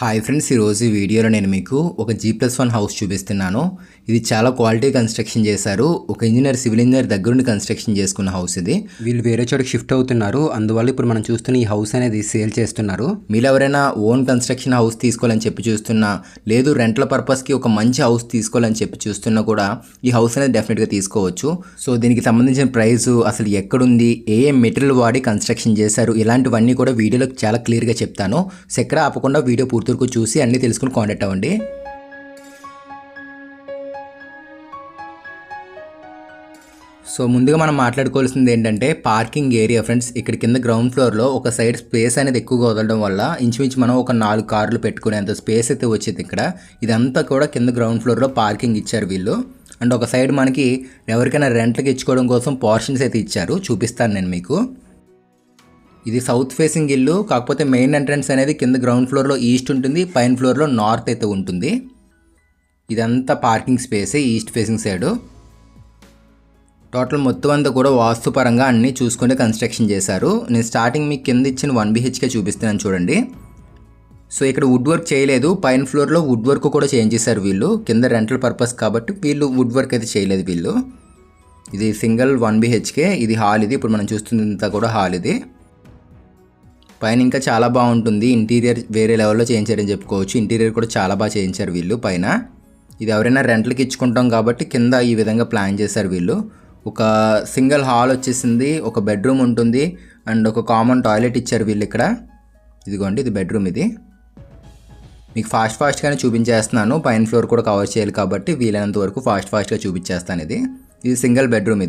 Hi friends, ఈరోజు ఈ వీడియోలో నేను మీకు ఒక G+1 హౌస్ చూపిస్తున్నాను. ఇది చాలా క్వాలిటీ కన్స్ట్రక్షన్ చేశారు. ఒక ఇంజనీర్, సివిల్ ఇంజనీర్ దగ్గరుండి కన్స్ట్రక్షన్ చేసుకున్న హౌస్ ఇది. వీళ్ళు వేరే చోటుకి షిఫ్ట్ అవుతున్నారు. అందువల్ల ఇప్పుడు మనం చూస్తున్న ఈ హౌస్ అనేది సేల్ చేస్తున్నారు. మీరు ఎవరైనా ఓన్ కన్స్ట్రక్షన్ హౌస్ తీసుకోవాలని చెప్పి చూస్తున్నా, లేదు రెంట్ల పర్పస్కి ఒక మంచి హౌస్ తీసుకోవాలని చెప్పి చూస్తున్నా కూడా ఈ హౌస్ అనేది డెఫినెట్గా తీసుకోవచ్చు. సో దీనికి సంబంధించిన ప్రైస్, అసలు ఎక్కడుంది, ఏ మెటీరియల్ వాడి కన్స్ట్రక్షన్ చేశారు, ఇలాంటివన్నీ కూడా వీడియోలో చాలా క్లియర్గా చెప్తాను. ఎక్కడ ఆపకుండా వీడియో పూర్తి వరకు చూసి అన్నీ తెలుసుకుని కాంటాక్ట్ అవ్వండి. సో ముందుగా మనం మాట్లాడుకోవాల్సింది ఏంటంటే పార్కింగ్ ఏరియా ఫ్రెండ్స్. ఇక్కడ కింద గ్రౌండ్ ఫ్లోర్లో ఒక సైడ్ స్పేస్ అనేది ఎక్కువగా వదలడం వల్ల ఇంచుమించు మనం ఒక 4 కార్లు పెట్టుకునేంత స్పేస్ అయితే వచ్చేది ఇక్కడ. ఇదంతా కూడా కింద గ్రౌండ్ ఫ్లోర్లో పార్కింగ్ ఇచ్చారు వీళ్ళు. అండ్ ఒక సైడ్ మనకి ఎవరికైనా రెంట్కి ఇచ్చుకోవడం కోసం పోర్షన్స్ అయితే ఇచ్చారు, చూపిస్తాను నేను మీకు. ఇది సౌత్ ఫేసింగ్ ఇల్లు, కాకపోతే మెయిన్ ఎంట్రన్స్ అనేది కింద గ్రౌండ్ ఫ్లోర్లో ఈస్ట్ ఉంటుంది, పైన ఫ్లోర్లో నార్త్ అయితే ఉంటుంది. ఇదంతా పార్కింగ్ స్పేసే ఈస్ట్ ఫేసింగ్ సైడు. టోటల్ మొత్తం అంతా కూడా వాస్తుపరంగా అన్నీ చూసుకుంటే కన్స్ట్రక్షన్ చేశారు. నేను స్టార్టింగ్ మీకు కింద ఇచ్చిన 1 BHK చూపిస్తున్నాను చూడండి. సో ఇక్కడ వుడ్ వర్క్ చేయలేదు, పైన ఫ్లోర్లో వుడ్ వర్క్ కూడా చేంజ్ చేశారు వీళ్ళు. కింద రెంటల్ పర్పస్ కాబట్టి వీళ్ళు వుడ్ వర్క్ అయితే చేయలేదు వీళ్ళు. ఇది సింగిల్ 1 BHK, ఇది హాల్. ఇది ఇప్పుడు మనం చూస్తుందంతా కూడా హాల్. ఇది పైన ఇంకా చాలా బాగుంటుంది. ఇంటీరియర్ వేరే లెవెల్లో చేయించారని చెప్పుకోవచ్చు. ఇంటీరియర్ కూడా చాలా బాగా చేయించారు వీళ్ళు పైన. ఇది ఎవరైనా రెంట్లకి ఇచ్చుకుంటాం కాబట్టి కింద ఈ విధంగా ప్లాన్ చేశారు వీళ్ళు. ఒక సింగిల్ హాల్ వచ్చేసింది, ఒక బెడ్రూమ్ ఉంటుంది అండ్ ఒక కామన్ టాయిలెట్ ఇచ్చారు వీళ్ళు ఇక్కడ. ఇదిగోండి, ఇది బెడ్రూమ్. ఇది మీకు ఫాస్ట్గానే చూపించేస్తున్నాను. పైన ఫ్లోర్ కూడా కవర్ చేయాలి కాబట్టి వీలైనంత వరకు ఫాస్ట్గా చూపించేస్తాను. ఇది సింగిల్ బెడ్రూమ్.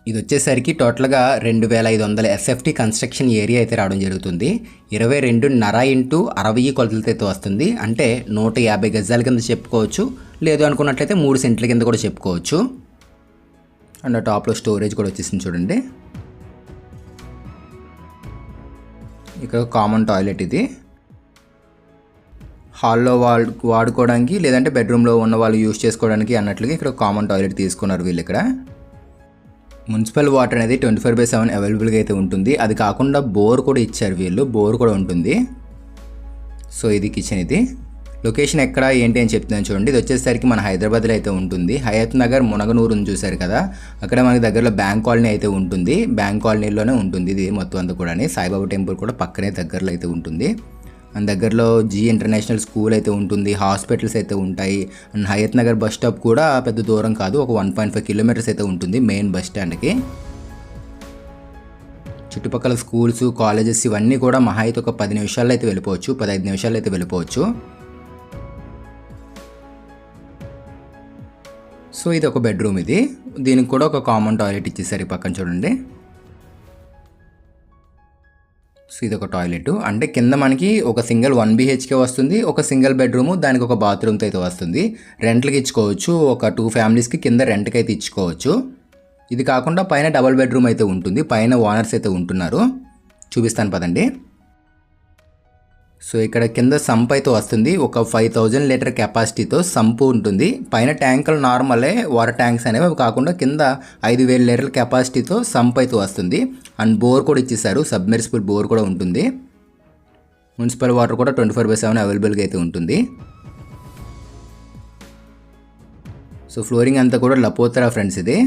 ఇది వచ్చేసరికి టోటల్గా 2500 SFT కన్స్ట్రక్షన్ ఏరియా అయితే రావడం జరుగుతుంది. 22.5 x 60 కొలతలతో అయితే వస్తుంది. అంటే 150 గజాల కింద చెప్పుకోవచ్చు, లేదు అనుకున్నట్లయితే 3 సెంట్ల కింద కూడా చెప్పుకోవచ్చు. అండ్ టాప్లో స్టోరేజ్ కూడా వచ్చేసింది చూడండి. ఇక్కడ కామన్ టాయిలెట్. ఇది హాల్లో వాడుకోవడానికి, లేదంటే బెడ్రూమ్లో ఉన్న వాళ్ళు యూజ్ చేసుకోవడానికి అన్నట్లుగా ఇక్కడ కామన్ టాయిలెట్ తీసుకున్నారు వీళ్ళు. ఇక్కడ మున్సిపల్ వాటర్ అనేది 24/7 అవైలబుల్గా అయితే ఉంటుంది. అది కాకుండా బోర్ కూడా ఇచ్చారు వీళ్ళు, బోర్ కూడా ఉంటుంది. సో ఇది కిచెన్. ఇది లొకేషన్ ఎక్కడ ఏంటి అని చెప్తున్నాను చూడండి. ఇది వచ్చేసరికి మన హైదరాబాద్లో అయితే ఉంటుంది. హయత్ నగర్ మునగనూరు చూశారు కదా, అక్కడ మనకి దగ్గరలో బ్యాంక్ కాలనీ అయితే ఉంటుంది. బ్యాంక్ కాలనీలోనే ఉంటుంది ఇది మొత్తం అంతా కూడా. సాయిబాబా టెంపుల్ కూడా పక్కనే దగ్గరలో అయితే ఉంటుంది. అండ్ దగ్గరలో జీ ఇంటర్నేషనల్ స్కూల్ అయితే ఉంటుంది, హాస్పిటల్స్ అయితే ఉంటాయి. And Hayath Nagar bus stop కూడా పెద్ద దూరం కాదు, ఒక 1.5 కిలోమీటర్స్ అయితే ఉంటుంది మెయిన్ బస్ స్టాండ్కి. చుట్టుపక్కల స్కూల్స్, కాలేజెస్ ఇవన్నీ కూడా మహా అయితే ఒక 10 నిమిషాల్లో అయితే వెళ్ళిపోవచ్చు, 15 నిమిషాల్లో అయితే వెళ్ళిపోవచ్చు. సో ఇది ఒక బెడ్రూమ్. దీనికి కూడా ఒక కామన్ టాయిలెట్ ఇచ్చేసరికి పక్కన చూడండి. సో ఇది ఒక టాయిలెట్. అంటే కింద మనకి ఒక సింగిల్ 1 BHK వస్తుంది, ఒక సింగిల్ బెడ్రూము, దానికి ఒక బాత్రూమ్తో అయితే వస్తుంది. రెంట్లకి ఇచ్చుకోవచ్చు, ఒక 2 ఫ్యామిలీస్కి కింద రెంట్కి అయితే ఇచ్చుకోవచ్చు. ఇది కాకుండా పైన డబుల్ బెడ్రూమ్ అయితే ఉంటుంది, పైన ఓనర్స్ అయితే ఉంటున్నారు. చూపిస్తాను పదండి. సో ఇక్కడ కింద సంప్ అయితే వస్తుంది, ఒక 5000 లీటర్ కెపాసిటీతో సంపు ఉంటుంది. పైన ట్యాంకులు నార్మలే వాటర్ ట్యాంక్స్ అనేవి, అవి కాకుండా కింద 5000 లీటర్ల కెపాసిటీతో సంప్ అయితే వస్తుంది. అండ్ బోర్ కూడా ఇచ్చేసారు, సబ్మెర్సిబుల్ బోర్ కూడా ఉంటుంది. మున్సిపల్ వాటర్ కూడా 24/7 అవైలబుల్గా అయితే ఉంటుంది. సో ఫ్లోరింగ్ అంతా కూడా లపోతరా ఫ్రెండ్స్. ఇది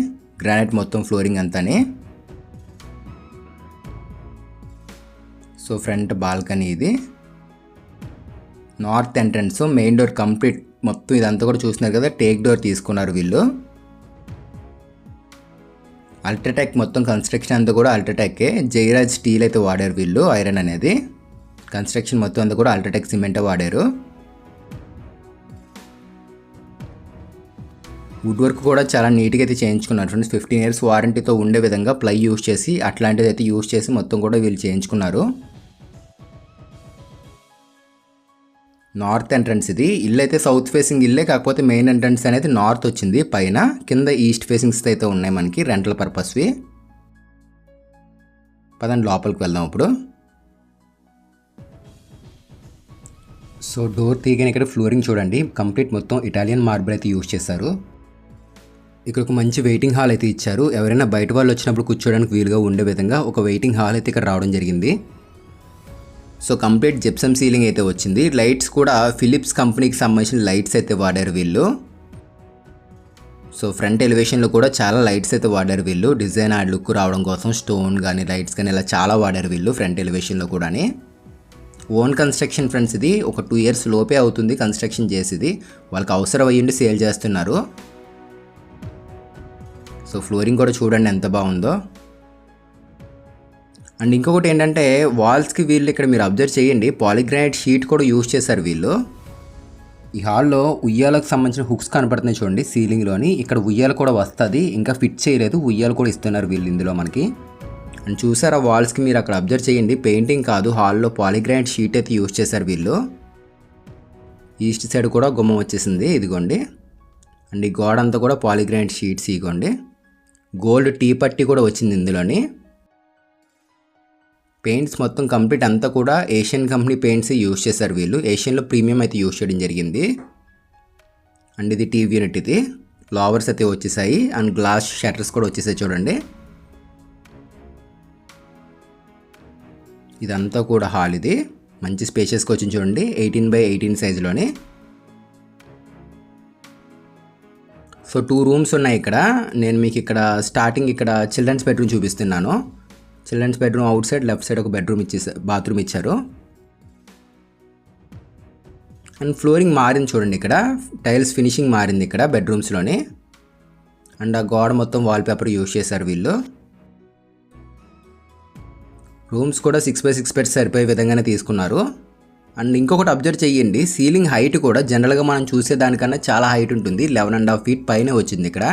గ్రానైట్ మొత్తం ఫ్లోరింగ్ అంతానే. So front balcony. ఇది north entrance, main door complete మొత్తం ఇదంతా కూడా చూస్తున్నారు కదా, టేక్ డోర్ తీసుకున్నారు వీళ్ళు. అల్ట్రాటెక్ మొత్తం కన్స్ట్రక్షన్ అంతా కూడా అల్ట్రాటెక్కే. జైరాజ్ స్టీల్ అయితే వాడారు వీళ్ళు, ఐరన్ అనేది. కన్స్ట్రక్షన్ మొత్తం అంతా కూడా అల్ట్రాటెక్ సిమెంటే వాడారు. వుడ్ వర్క్ కూడా చాలా నీట్గా అయితే చేయించుకున్నారు ఫ్రెండ్స్. 15 years వారంటీతో ఉండే విధంగా ప్లై యూజ్ చేసి, అట్లాంటిది అయితే యూజ్ చేసి మొత్తం కూడా వీళ్ళు చేయించుకున్నారు. North entrance. ఇది ఇల్లు అయితే సౌత్ ఫేసింగ్ ఇల్లే, కాకపోతే మెయిన్ ఎంట్రన్స్ అనేది నార్త్ వచ్చింది పైన. కింద ఈస్ట్ ఫేసింగ్స్ అయితే ఉన్నాయి మనకి రెంటల్ పర్పస్వి. పదండి లోపలికి వెళ్దాం ఇప్పుడు. సో డోర్ తీయగానే ఇక్కడ ఫ్లోరింగ్ చూడండి, కంప్లీట్ మొత్తం ఇటాలియన్ మార్బుల్ అయితే యూజ్ చేశారు. ఇక్కడ ఒక మంచి వెయిటింగ్ హాల్ అయితే ఇచ్చారు. ఎవరైనా బయట వాళ్ళు వచ్చినప్పుడు కూర్చోడానికి వీలుగా ఉండే విధంగా ఒక వెయిటింగ్ హాల్ అయితే ఇక్కడ రావడం జరిగింది. సో కంప్లీట్ జిప్సమ్ సీలింగ్ అయితే వచ్చింది. లైట్స్ కూడా ఫిలిప్స్ కంపెనీకి సంబంధించిన లైట్స్ అయితే వాడారు వీళ్ళు. సో ఫ్రంట్ ఎలివేషన్లో కూడా చాలా లైట్స్ అయితే వాడారు వీళ్ళు. డిజైన్ అండ్ లుక్ రావడం కోసం స్టోన్ కానీ లైట్స్ కానీ ఇలా చాలా వాడారు వీళ్ళు ఫ్రంట్ ఎలివేషన్లో కూడా. ఓన్ కన్స్ట్రక్షన్ ఫ్రెండ్స్, ఇది ఒక 2 years లోపే అవుతుంది కన్స్ట్రక్షన్ చేసేది. వాళ్ళకి అవసరం అయ్యిండి సేల్ చేస్తున్నారు. సో ఫ్లోరింగ్ కూడా చూడండి ఎంత బాగుందో. అండ్ ఇంకొకటి ఏంటంటే వాల్స్కి వీళ్ళు ఇక్కడ మీరు అబ్జర్వ్ చేయండి, పాలిగ్రానైట్ షీట్ కూడా యూజ్ చేశారు వీళ్ళు. ఈ హాల్లో ఉయ్యాలకు సంబంధించిన హుక్స్ కనపడుతున్నాయి చూడండి సీలింగ్లోని. ఇక్కడ ఉయ్యాలు కూడా వస్తుంది, ఇంకా ఫిట్ చేయలేదు, ఉయ్యాలు కూడా ఇస్తున్నారు వీళ్ళు ఇందులో మనకి. అండ్ చూసారా వాల్స్కి మీరు అక్కడ అబ్జర్వ్ చేయండి, పెయింటింగ్ కాదు హాల్లో పాలిగ్రానైట్ షీట్ అయితే యూజ్ చేశారు వీళ్ళు. ఈస్ట్ సైడ్ కూడా గుమ్మం వచ్చేసింది ఇదిగోండి. అండ్ ఈ గోడ అంతా కూడా పాలిగ్రానైట్ షీట్స్ ఇగోండి. గోల్డ్ టీ పట్టి కూడా వచ్చింది ఇందులోని. పెయింట్స్ మొత్తం కంప్లీట్ అంతా కూడా ఏషియన్ కంపెనీ పెయింట్స్ యూజ్ చేశారు వీళ్ళు. ఏషియన్లో ప్రీమియం అయితే యూజ్ చేయడం జరిగింది. అండ్ ఇది టీవీ యూనిట్, ఇది ఫ్లవర్స్ అయితే వచ్చేసాయి. అండ్ గ్లాస్ షట్టర్స్ కూడా వచ్చేసాయి చూడండి. ఇదంతా కూడా హాల్, ఇది మంచి స్పేషియస్గా వచ్చింది చూడండి 18x18 సైజులోని. సో 2 rooms ఉన్నాయి ఇక్కడ. నేను మీకు ఇక్కడ స్టార్టింగ్ ఇక్కడ చిల్డ్రన్స్ బెడ్రూమ్ చూపిస్తున్నాను. చిల్డ్రన్స్ బెడ్రూమ్ అవుట్ సైడ్ లెఫ్ట్ సైడ్ ఒక బెడ్రూమ్ ఇచ్చేసారు, బాత్రూమ్ ఇచ్చారు. అండ్ ఫ్లోరింగ్ మారింది చూడండి, ఇక్కడ టైల్స్ ఫినిషింగ్ మారింది ఇక్కడ బెడ్రూమ్స్లోని. అండ్ ఆ గోడ మొత్తం వాల్పేపర్ యూజ్ చేశారు వీళ్ళు. రూమ్స్ కూడా 6x6 బెడ్స్ సరిపోయే విధంగానే తీసుకున్నారు. అండ్ ఇంకొకటి అబ్జర్వ్ చేయండి, సీలింగ్ హైట్ కూడా జనరల్గా మనం చూసే దానికన్నా చాలా హైట్ ఉంటుంది. 11.5 feet పైనే వచ్చింది ఇక్కడ.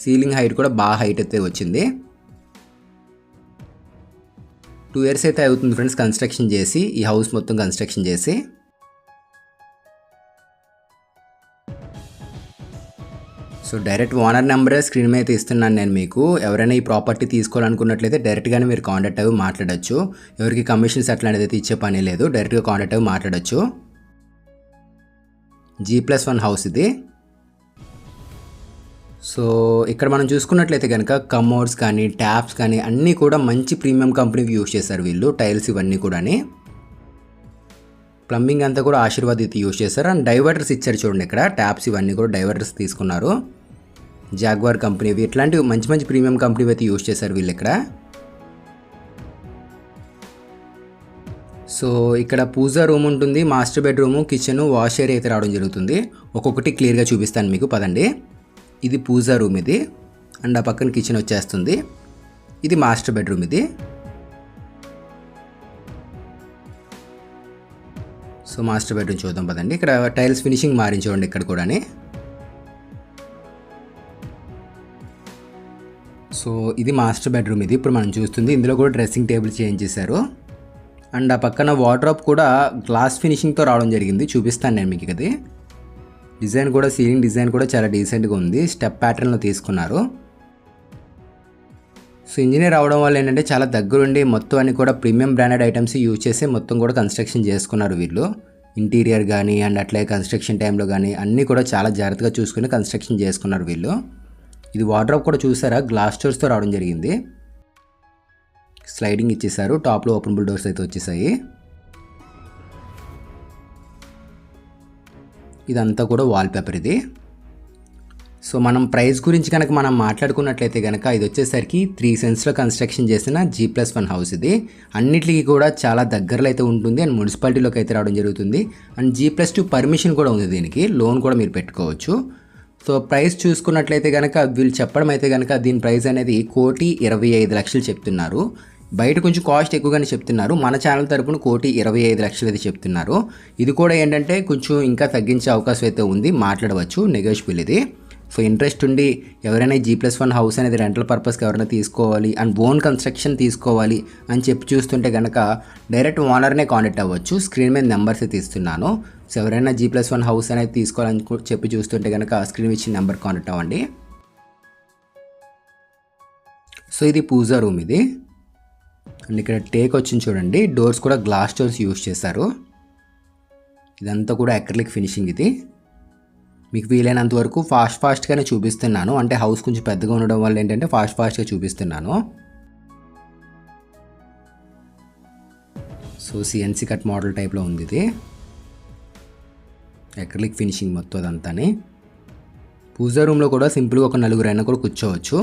సీలింగ్ హైట్ కూడా బాగా హైట్ అయితే వచ్చింది. 2 years అయితే అవుతుంది ఫ్రెండ్స్ కన్స్ట్రక్షన్ చేసి, ఈ హౌస్ మొత్తం కన్స్ట్రక్షన్ చేసి. సో డైరెక్ట్ ఓనర్ నెంబరే స్క్రీన్ మీద అయితే ఇస్తున్నాను నేను మీకు. ఎవరైనా ఈ ప్రాపర్టీ తీసుకోవాలనుకున్నట్లయితే డైరెక్ట్గానే మీరు కాంటాక్ట్ అయ్యి మాట్లాడచ్చు. ఎవరికి కమిషన్స్ అట్లాంటిది అయితే ఇచ్చే పని లేదు, డైరెక్ట్గా కాంటాక్ట్ అయ్యి మాట్లాడచ్చు. G+1 హౌస్ ఇది. సో ఇక్కడ మనం చూసుకున్నట్లయితే కనుక కమోడ్స్ కానీ ట్యాప్స్ కానీ అన్నీ కూడా మంచి ప్రీమియం కంపెనీకి యూజ్ చేశారు వీళ్ళు. టైల్స్ ఇవన్నీ కూడా. ప్లంబింగ్ అంతా కూడా ఆశీర్వాద్ అయితే యూజ్ చేశారు. అండ్ డైవర్టర్స్ ఇచ్చారు చూడండి ఇక్కడ. ట్యాప్స్ ఇవన్నీ కూడా డైవర్టర్స్ తీసుకున్నారు. జాగ్వార్ కంపెనీవి, ఇట్లాంటివి మంచి మంచి ప్రీమియం కంపెనీవి అయితే యూజ్ చేశారు వీళ్ళు ఇక్కడ. సో ఇక్కడ పూజా రూమ్ ఉంటుంది, master bedroom, kitchen, wash area అయితే రావడం జరుగుతుంది. ఒక్కొక్కటి క్లియర్గా చూపిస్తాను మీకు పదండి. ఇది పూజా రూమ్ ఇది. అండ్ ఆ పక్కన కిచెన్ వచ్చేస్తుంది. ఇది మాస్టర్ బెడ్రూమ్ ఇది. సో మాస్టర్ బెడ్రూమ్ చూద్దాం పదండి. ఇక్కడ టైల్స్ ఫినిషింగ్ మారించండి ఇక్కడ కూడా. సో ఇది మాస్టర్ బెడ్రూమ్ ఇది ఇప్పుడు మనం చూస్తుంది. ఇందులో కూడా డ్రెస్సింగ్ టేబుల్ చేంజ్ చేశారు. అండ్ ఆ పక్కన వార్డ్రోబ్ కూడా గ్లాస్ ఫినిషింగ్తో రావడం జరిగింది, చూపిస్తాను నేను మీకు. ఇది డిజైన్ కూడా, సీలింగ్ డిజైన్ కూడా చాలా డీసెంట్గా ఉంది, స్టెప్ ప్యాటర్న్లో తీసుకున్నారు. సో ఇంజనీర్ అవడం వల్ల ఏంటంటే చాలా దగ్గరుండి మొత్తం అన్ని కూడా ప్రీమియం బ్రాండెడ్ ఐటమ్స్ యూజ్ చేసి మొత్తం కూడా కన్స్ట్రక్షన్ చేసుకున్నారు వీళ్ళు. ఇంటీరియర్ కానీ అండ్ అట్లే కన్స్ట్రక్షన్ టైంలో కానీ అన్నీ కూడా చాలా జాగ్రత్తగా చూసుకుని కన్స్ట్రక్షన్ చేసుకున్నారు వీళ్ళు. ఇది వార్డ్రోబ్ కూడా చూసారా, గ్లాస్ డోర్స్తో రావడం జరిగింది. స్లైడింగ్ ఇచ్చేసారు, టాప్లో ఓపెనబుల్ డోర్స్ అయితే వచ్చేసాయి. ఇదంతా కూడా వాల్పేపర్ ఇది. సో మనం ప్రైస్ గురించి కనుక మనం మాట్లాడుకున్నట్లయితే కనుక ఇది వచ్చేసరికి 3 cents కన్స్ట్రక్షన్ చేసిన G+1 హౌస్ ఇది. అన్నిటికీ కూడా చాలా దగ్గరలో అయితే ఉంటుంది అండ్ మున్సిపాలిటీలోకి అయితే రావడం జరుగుతుంది. అండ్ G+2 పర్మిషన్ కూడా ఉంది దీనికి, లోన్ కూడా మీరు పెట్టుకోవచ్చు. సో ప్రైస్ చూసుకున్నట్లయితే కనుక వీళ్ళు చెప్పడం అయితే కనుక దీని ప్రైస్ అనేది 1,25,00,000 చెప్తున్నారు. బయట కొంచెం కాస్ట్ ఎక్కువగానే చెప్తున్నారు, మన ఛానల్ తరపున 1,25,00,000 అయితే చెప్తున్నారు. ఇది కూడా ఏంటంటే కొంచెం ఇంకా తగ్గించే అవకాశం అయితే ఉంది, మాట్లాడవచ్చు, నెగోషియబుల్ ఇది. సో ఇంట్రెస్ట్ ఉండి ఎవరైనా G+1 హౌస్ అనేది రెంటల్ పర్పస్కి ఎవరైనా తీసుకోవాలి అండ్ ఓన్ కన్స్ట్రక్షన్ తీసుకోవాలి అని చెప్పి చూస్తుంటే కనుక డైరెక్ట్ ఓనర్నే కాంటాక్ట్ అవ్వచ్చు. స్క్రీన్ మీద నెంబర్స్ అయితే ఇస్తున్నాను. సో ఎవరైనా G+1 హౌస్ అనేది తీసుకోవాలని చెప్పి చూస్తుంటే కనుక స్క్రీన్ ఇచ్చిన నెంబర్ కాంటాక్ట్ అవ్వండి. సో ఇది పూజా రూమ్ ఇది. అండ్ ఇక్కడ టేక్ వచ్చింది చూడండి, డోర్స్ కూడా గ్లాస్ డోర్స్ యూజ్ చేశారు. ఇదంతా కూడా అక్రిలిక్ ఫినిషింగ్ ఇది. మీకు వీలైనంత వరకు ఫాస్ట్గానే చూపిస్తున్నాను, అంటే హౌస్ కొంచెం పెద్దగా ఉండడం వల్ల ఏంటంటే ఫాస్ట్గా చూపిస్తున్నాను. So so CNC cut model టైప్లో ఉంది ఇది. అక్రిలిక్ ఫినిషింగ్ మొత్తం అదంతాని. పూజా రూమ్లో కూడా సింపుల్గా ఒక నలుగురైనా కూడా కూర్చోవచ్చు.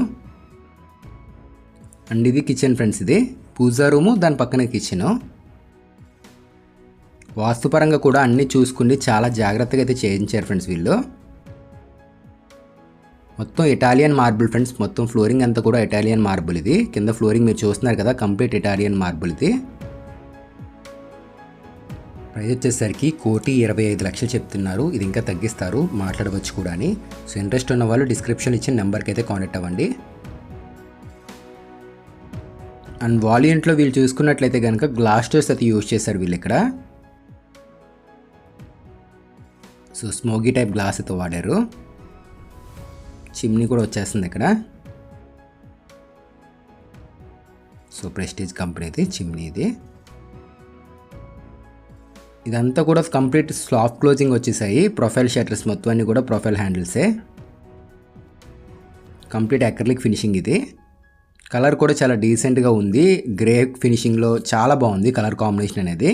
అండ్ ఇది కిచెన్ ఫ్రెండ్స్. ఇది పూజా రూము, దాని పక్కనే కిచెను. వాస్తుపరంగా కూడా అన్నీ చూసుకుని చాలా జాగ్రత్తగా అయితే చేయించారు ఫ్రెండ్స్ వీళ్ళు. మొత్తం ఇటాలియన్ మార్బుల్ ఫ్రెండ్స్. మొత్తం ఫ్లోరింగ్ అంతా కూడా ఇటాలియన్ మార్బుల్ ఇది. కింద ఫ్లోరింగ్ మీరు చూస్తున్నారు కదా, కంప్లీట్ ఇటాలియన్ మార్బుల్ ఇది. ప్రైస్ వచ్చేసరికి 1,25,00,000 చెప్తున్నారు. ఇది ఇంకా తగ్గిస్తారు, మాట్లాడవచ్చు కూడా అని. సో ఇంట్రెస్ట్ ఉన్న వాళ్ళు డిస్క్రిప్షన్ ఇచ్చిన నెంబర్కి అయితే కాంటాక్ట్ అవ్వండి. అండ్ వాల్యూంట్లో వీళ్ళు చూసుకున్నట్లయితే కనుక గ్లాస్ డోర్స్ అయితే యూజ్ చేశారు వీళ్ళు ఇక్కడ. సో స్మోకీ టైప్ గ్లాస్ అయితే వాడారు. చిమ్నీ కూడా వచ్చేస్తుంది ఇక్కడ. సో ప్రెస్టీజ్ కంపెనీది చిమ్నీ ఇది. ఇదంతా కూడా కంప్లీట్ సాఫ్ట్ క్లోజింగ్ వచ్చేసాయి. ప్రొఫైల్ షట్టర్స్ మొత్తం అన్నీ కూడా ప్రొఫైల్ హ్యాండిల్సే. కంప్లీట్ అక్రిలిక్ ఫినిషింగ్ ఇది. కలర్ కూడా చాలా డీసెంట్గా ఉంది. గ్రే ఫినిషింగ్లో చాలా బాగుంది కలర్ కాంబినేషన్ అనేది.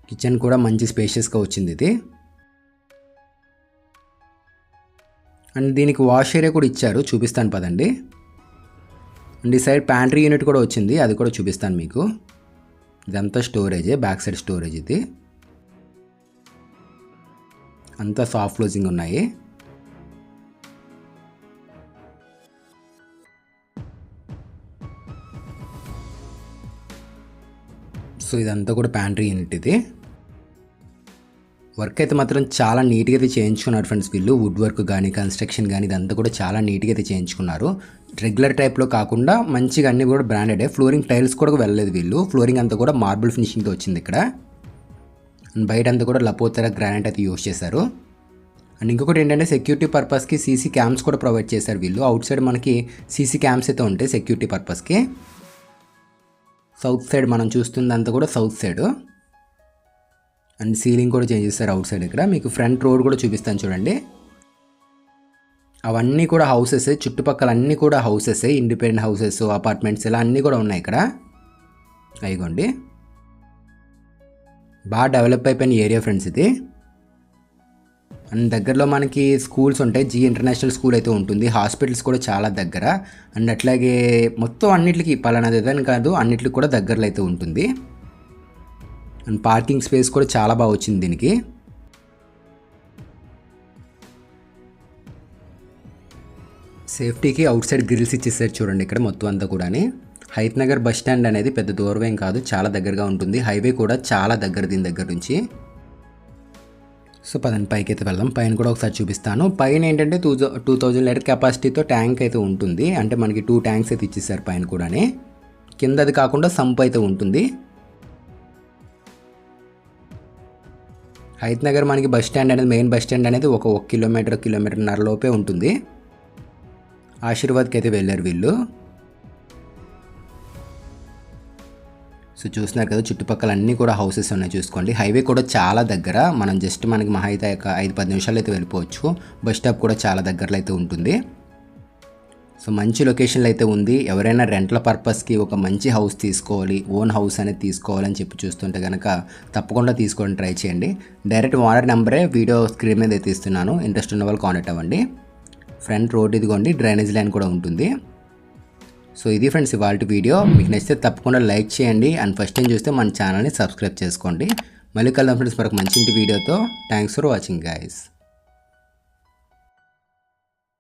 కిచెన్ కూడా మంచి స్పేషియస్గా వచ్చింది ఇది. అండ్ దీనికి వాష్ ఏరియా కూడా ఇచ్చారు, చూపిస్తాను పదండి. అండ్ ఈ సైడ్ ప్యాంట్రీ యూనిట్ కూడా వచ్చింది, అది కూడా చూపిస్తాను మీకు. ఇదంతా స్టోరేజే, బ్యాక్ సైడ్ స్టోరేజ్ ఇది. అంతా సాఫ్ట్ క్లోజింగ్ ఉన్నాయి. సో ఇదంతా కూడా ప్యాంట్రీ యూనిట్ ఇది. వర్క్ అయితే మాత్రం చాలా నీట్గా అయితే చేయించుకున్నారు ఫ్రెండ్స్ వీళ్ళు. వుడ్ వర్క్ కానీ కన్స్ట్రక్షన్ కానీ ఇదంతా కూడా చాలా నీట్గా అయితే చేయించుకున్నారు. రెగ్యులర్ టైప్లో కాకుండా మంచిగా అన్నీ కూడా బ్రాండెడే. ఫ్లోరింగ్ టైల్స్ కూడా వెళ్ళలేదు వీళ్ళు. ఫ్లోరింగ్ అంతా కూడా మార్బుల్ ఫినిషింగ్తో వచ్చింది ఇక్కడ. అండ్ బయట అంతా కూడా లపోతెరా గ్రానైట్ అయితే యూజ్ చేశారు. అండ్ ఇంకొకటి ఏంటంటే సెక్యూరిటీ పర్పస్కి సీసీ క్యామ్స్ కూడా ప్రొవైడ్ చేశారు వీళ్ళు. అవుట్ సైడ్ మనకి సీసీ క్యామ్స్ అయితే ఉంటాయి సెక్యూరిటీ పర్పస్కి. సౌత్ సైడ్ మనం చూస్తుందంతా కూడా సౌత్ సైడ్. అండ్ సీలింగ్ కూడా చేంజ్ చేస్తారు అవుట్ సైడ్ ఇక్కడ. మీకు ఫ్రంట్ రోడ్ కూడా చూపిస్తాను చూడండి. అవన్నీ కూడా హౌసెస్, చుట్టుపక్కల అన్నీ కూడా హౌసెస్, ఇండిపెండెంట్ హౌసెస్, అపార్ట్మెంట్స్ ఇలా అన్నీ కూడా ఉన్నాయి ఇక్కడ. అయిగోండి, బాగా డెవలప్ అయిపోయిన ఏరియా ఫ్రెండ్స్ ఇది. అండ్ దగ్గరలో మనకి స్కూల్స్ ఉంటాయి. జీ ఇంటర్నేషనల్ స్కూల్ అయితే ఉంటుంది. హాస్పిటల్స్ కూడా చాలా దగ్గర. అండ్ అట్లాగే మొత్తం అన్నిటికీ పలానాదని కాదు, అన్నిటికి కూడా దగ్గరలో అయితే ఉంటుంది. అండ్ పార్కింగ్ స్పేస్ కూడా చాలా బాగా వచ్చింది దీనికి. సేఫ్టీకి అవుట్ సైడ్ గ్రిల్స్ ఇచ్చేసారు చూడండి ఇక్కడ మొత్తం అంతా కూడా. హైత్ నగర్ బస్ స్టాండ్ అనేది పెద్ద దూరం ఏం కాదు, చాలా దగ్గరగా ఉంటుంది. హైవే కూడా చాలా దగ్గర దీని దగ్గర నుంచి. సో పదండి పైకి అయితే వెళ్దాం. పైన కూడా ఒకసారి చూపిస్తాను. పైన ఏంటంటే 2000 లీటర్ కెపాసిటీతో ట్యాంక్ అయితే ఉంటుంది. అంటే మనకి 2 ట్యాంక్స్ అయితే ఇచ్చేసారు పైన కూడా. కింద అది కాకుండా సంప్ అయితే ఉంటుంది. హైత్ నగర్ మనకి బస్ స్టాండ్ అనేది, మెయిన్ బస్ స్టాండ్ అనేది ఒక కిలోమీటర్న్నర లోపే ఉంటుంది. ఆశీర్వాద్కి అయితే వెళ్ళారు వీళ్ళు. సో చూస్తున్నారు కదా, చుట్టుపక్కల అన్నీ కూడా హౌసెస్ ఉన్నాయి చూసుకోండి. హైవే కూడా చాలా దగ్గర. మనం జస్ట్ మనకి మహా అయితే 5-10 నిమిషాలు అయితే వెళ్ళిపోవచ్చు. బస్ స్టాప్ కూడా చాలా దగ్గరలో అయితే ఉంటుంది. సో మంచి లొకేషన్లో అయితే ఉంది. ఎవరైనా రెంట్ల పర్పస్కి ఒక మంచి హౌస్ తీసుకోవాలి, ఓన్ హౌస్ అనేది తీసుకోవాలని చెప్పి చూస్తుంటే కనుక తప్పకుండా తీసుకోవడానికి ట్రై చేయండి. డైరెక్ట్ ఓనర్ నెంబరే వీడియో స్క్రీన్ మీద అయితే ఇస్తున్నాను. ఇంట్రెస్ట్ ఉన్న వాళ్ళు కాంటాక్ట్ అవ్వండి. ఫ్రంట్ రోడ్ ఇదిగోండి, డ్రైనేజ్ లైన్ కూడా ఉంటుంది. సో ఇది ఫ్రెండ్స్ ఇవాళ వీడియో. మీకు నచ్చితే తప్పకుండా లైక్ చేయండి. అండ్ ఫస్ట్ టైం చూస్తే మన ఛానల్ని సబ్స్క్రైబ్ చేసుకోండి. మళ్ళీ కలుద్దాం ఫ్రెండ్స్ మరొక మంచి వీడియోతో. Thanks for watching guys.